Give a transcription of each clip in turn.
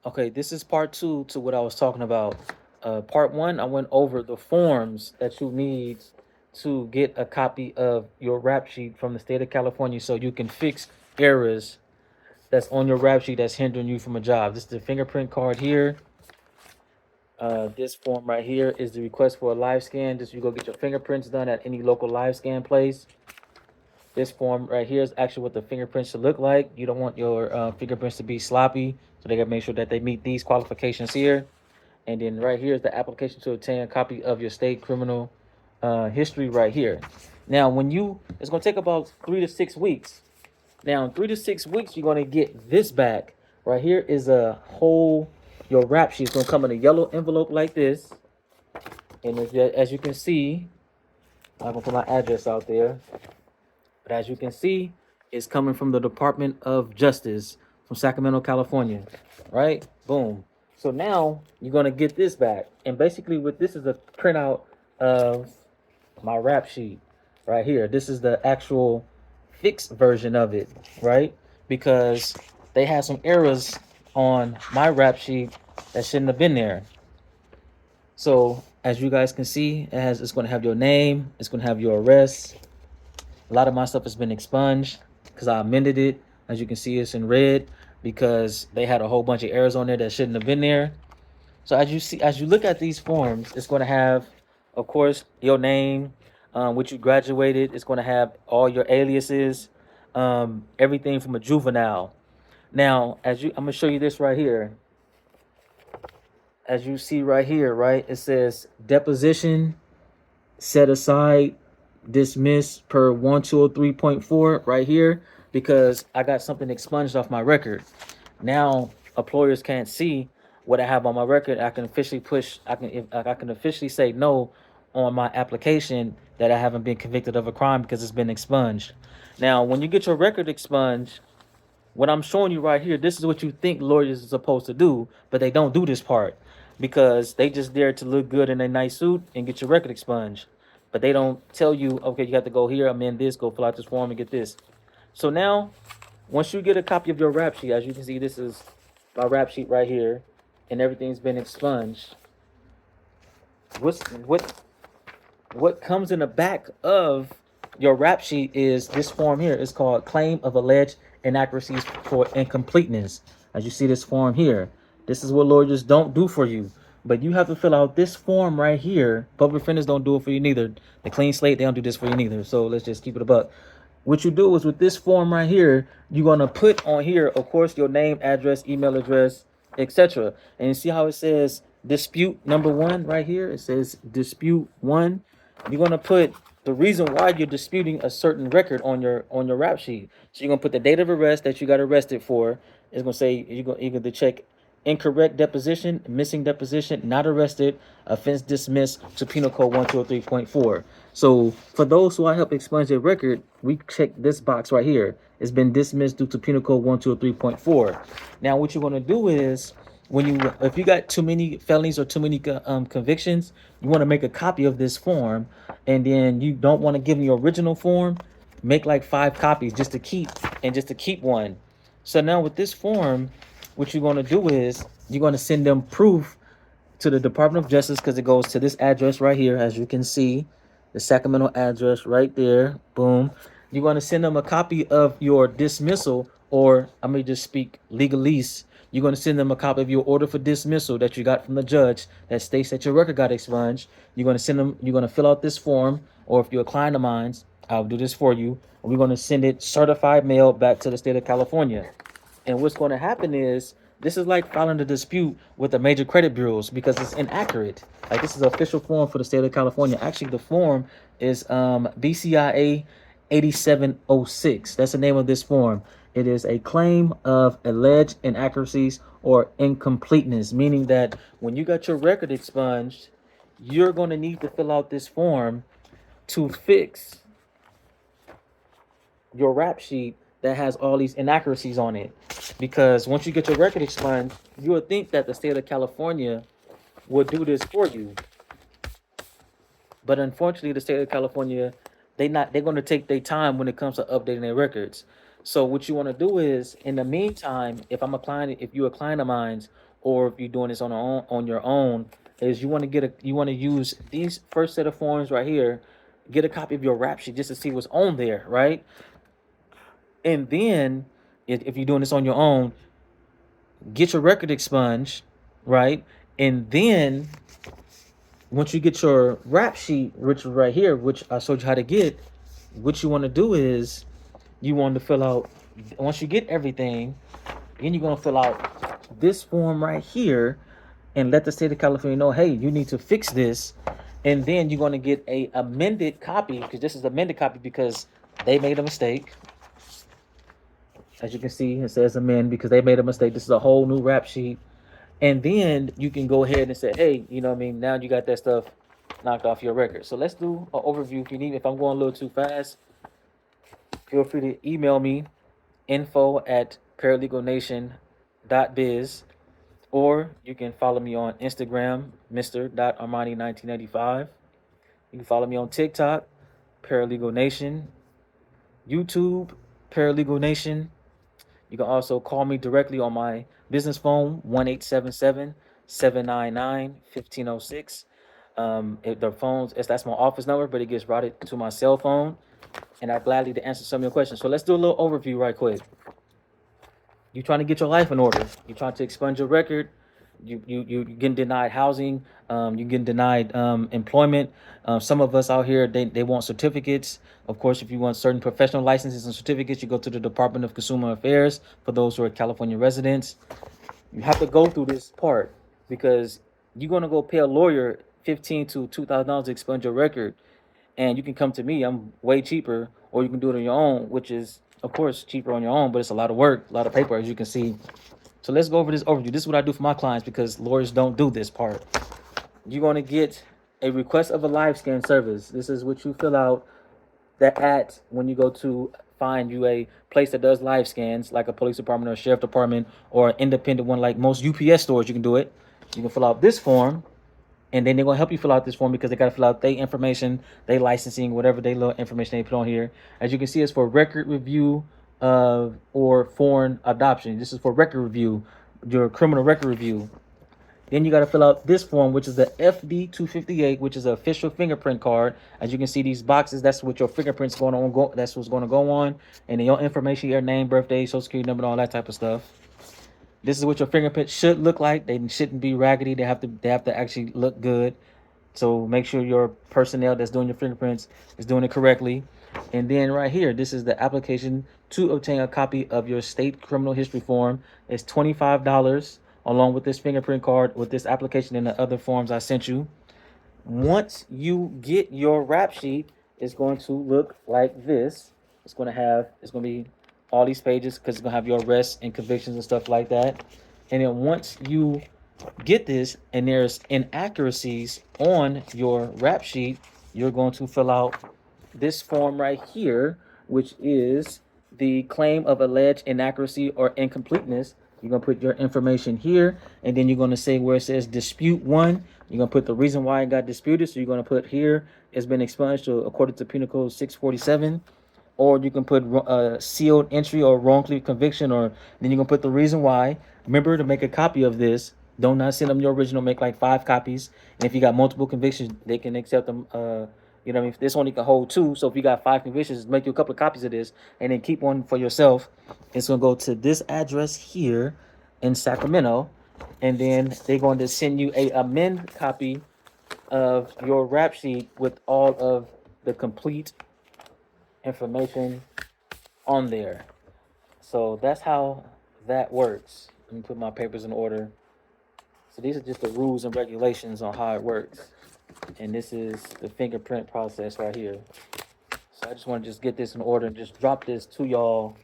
Okay, this is part two to what I was talking about. Part one, I went over the forms that you need to get a copy of your rap sheet from the state of California so you can fix errors that's on your rap sheet that's hindering you from a job. This is the fingerprint card here. This form right here is the request for a live scan. This you go get your fingerprints done at any local live scan place. This form right here is actually what the fingerprints should look like. You don't want your fingerprints to be sloppy, so they gotta make sure that they meet these qualifications here. And then right here is the application to obtain a copy of your state criminal history right here. Now, it's gonna take about 3 to 6 weeks. Now, in 3 to 6 weeks, you're gonna get this back. Right here is a whole your rap sheet. It's gonna come in a yellow envelope like this, and as you can see, I'm gonna put my address out there. But as you can see, it's coming from the Department of Justice from Sacramento, California. Right? Boom. So now you're gonna get this back. And basically what this is a printout of my rap sheet right here. This is the actual fixed version of it, right? Because they had some errors on my rap sheet that shouldn't have been there. So as you guys can see, it's gonna have your name, it's gonna have your arrest, a lot of my stuff has been expunged because I amended it. As you can see, it's in red because they had a whole bunch of errors on there that shouldn't have been there. So as you look at these forms, it's going to have, of course, your name, which you graduated. It's going to have all your aliases, everything from a juvenile. Now, I'm gonna show you this right here. As you see right here, right, it says deposition set aside dismissed per 1203.4 right here because I got something expunged off my record. Now employers can't see what I have on my record. I can officially I can officially say no on my application that I haven't been convicted of a crime because it's been expunged. Now, when you get your record expunged, what I'm showing you right here, this is what you think lawyers are supposed to do, but they don't do this part because they just there to look good in a nice suit and get your record expunged. But they don't tell you, okay, you have to go here, amend this, go fill out this form and get this. So now, once you get a copy of your rap sheet, as you can see, this is my rap sheet right here, and everything's been expunged. What's what comes in the back of your rap sheet is this form here. It's called Claim of Alleged Inaccuracies for Incompleteness. As you see this form here, this is what lawyers don't do for you. But you have to fill out this form right here. Public defenders don't do it for you neither. The clean slate, they don't do this for you neither. So let's just keep it a buck. What you do is with this form right here, you're gonna put on here, of course, your name, address, email address, etc. And you see how it says dispute number one right here? It says dispute one. You're gonna put the reason why you're disputing a certain record on your rap sheet. So you're gonna put the date of arrest that you got arrested for. It's gonna say you're gonna check incorrect deposition, missing deposition, not arrested, offense dismissed to Penal Code 1203.4. So for those who I help expunge their record, we check this box right here. It's been dismissed due to Penal Code 1203.4. Now what you're gonna do is if you got too many felonies or too many convictions, you want to make a copy of this form, and then you don't want to give them your original form. Make like 5 copies just to keep one. So now with this form, what you're going to do is you're going to send them proof to the Department of Justice because it goes to this address right here, as you can see, the Sacramento address right there. Boom. You're going to send them a copy of your dismissal, or I'm going to just speak legalese. You're going to send them a copy of your order for dismissal that you got from the judge that states that your record got expunged. You're going to fill out this form, or if you're a client of mine, I'll do this for you. We're going to send it certified mail back to the state of California. And what's going to happen is this is like filing a dispute with the major credit bureaus because it's inaccurate. Like this is an official form for the state of California. Actually, the form is BCIA 8706. That's the name of this form. It is a claim of alleged inaccuracies or incompleteness, meaning that when you got your record expunged, you're going to need to fill out this form to fix your rap sheet that has all these inaccuracies on it. Because once you get your record expunged, you would think that the state of California would do this for you. But unfortunately, the state of California, they're going to take their time when it comes to updating their records. So what you want to do is, in the meantime, if you're a client of mine, or if you're doing this on your own, is you want to use these first set of forms right here, get a copy of your rap sheet just to see what's on there, right? And then if you're doing this on your own, get your record expunged, right? And then once you get your rap sheet, which is right here, which I showed you how to get, what you want to do is you want to fill out, once you get everything, then you're going to fill out this form right here and let the state of California know, hey, you need to fix this. And then you're going to get a amended copy, because this is amended copy because they made a mistake. As you can see, it says amend because they made a mistake. This is a whole new rap sheet. And then you can go ahead and say, hey, you know what I mean? Now you got that stuff knocked off your record. So let's do an overview if you need. If I'm going a little too fast, feel free to email me, info@paralegalnation.biz, or you can follow me on Instagram, Mr.Armani1985. You can follow me on TikTok, Paralegal Nation, YouTube, Paralegal Nation. You can also call me directly on my business phone, 1-877-799-1506. The phones, that's my office number, but it gets routed to my cell phone, and I'd gladly to answer some of your questions. So let's do a little overview right quick. You're trying to get your life in order. You're trying to expunge your record. You getting denied housing. You getting denied employment. Some of us out here, they want certificates. Of course, if you want certain professional licenses and certificates, you go to the Department of Consumer Affairs for those who are California residents. You have to go through this part because you're gonna go pay a lawyer $15 to $2,000 to expunge your record, and you can come to me. I'm way cheaper, or you can do it on your own, which is of course cheaper on your own, but it's a lot of work, a lot of paper, as you can see. So let's go over this overview. This is what I do for my clients because lawyers don't do this part. You're going to get a request of a live scan service. This is what you fill out when you go to find you a place that does live scans, like a police department or a sheriff department or an independent one like most UPS stores. You can do it. You can fill out this form, and then they're going to help you fill out this form because they got to fill out their information, their licensing, whatever they little information they put on here. As you can see, it's for record review or foreign adoption. This is for record review, your criminal record review. Then you got to fill out this form, which is the FD-258, which is an official fingerprint card. As you can see, these boxes, that's what your fingerprints going on. That's what's going to go on, and then your information, your name, birthday, social security number, all that type of stuff. This is what your fingerprint should look like. They shouldn't be raggedy. They have to actually look good. So make sure your personnel that's doing your fingerprints is doing it correctly. And then right here, this is the application to obtain a copy of your state criminal history form. It's $25 along with this fingerprint card, with this application and the other forms I sent you. Once you get your rap sheet, it's going to look like this. It's going to be all these pages because it's going to have your arrests and convictions and stuff like that. And then once you get this and there's inaccuracies on your rap sheet, you're going to fill out this form right here, which is the claim of alleged inaccuracy or incompleteness. You're going to put your information here, and then you're going to say where it says dispute one. You're going to put the reason why it got disputed. So you're going to put here, it's been expunged according to Penal Code 647. Or you can put sealed entry or wrongfully conviction, or then you're going to put the reason why. Remember to make a copy of this. Don't not send them your original. Make like 5 copies. And if you got multiple convictions, they can accept them. You know what I mean? This only can hold 2. So if you got 5 convictions, make you a couple of copies of this and then keep one for yourself. It's going to go to this address here in Sacramento. And then they're going to send you a amend copy of your rap sheet with all of the complete information on there. So that's how that works. Let me put my papers in order. So these are just the rules and regulations on how it works. And this is the fingerprint process right here. So I just want to just get this in order and just drop this to y'all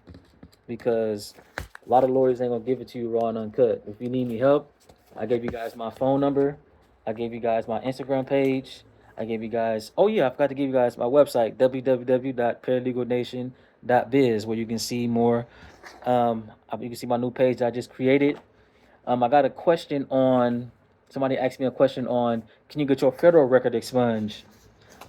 because a lot of lawyers ain't gonna give it to you raw and uncut. If you need any help, I gave you guys my phone number. I gave you guys my Instagram page. I gave you guys, oh yeah, I forgot to give you guys my website, www.paralegalnation.biz, where you can see more. You can see my new page that I just created. I got a question on, somebody asked me a question on, can you get your federal record expunged?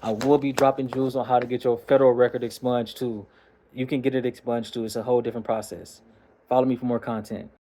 I will be dropping jewels on how to get your federal record expunged too. You can get it expunged too. It's a whole different process. Follow me for more content.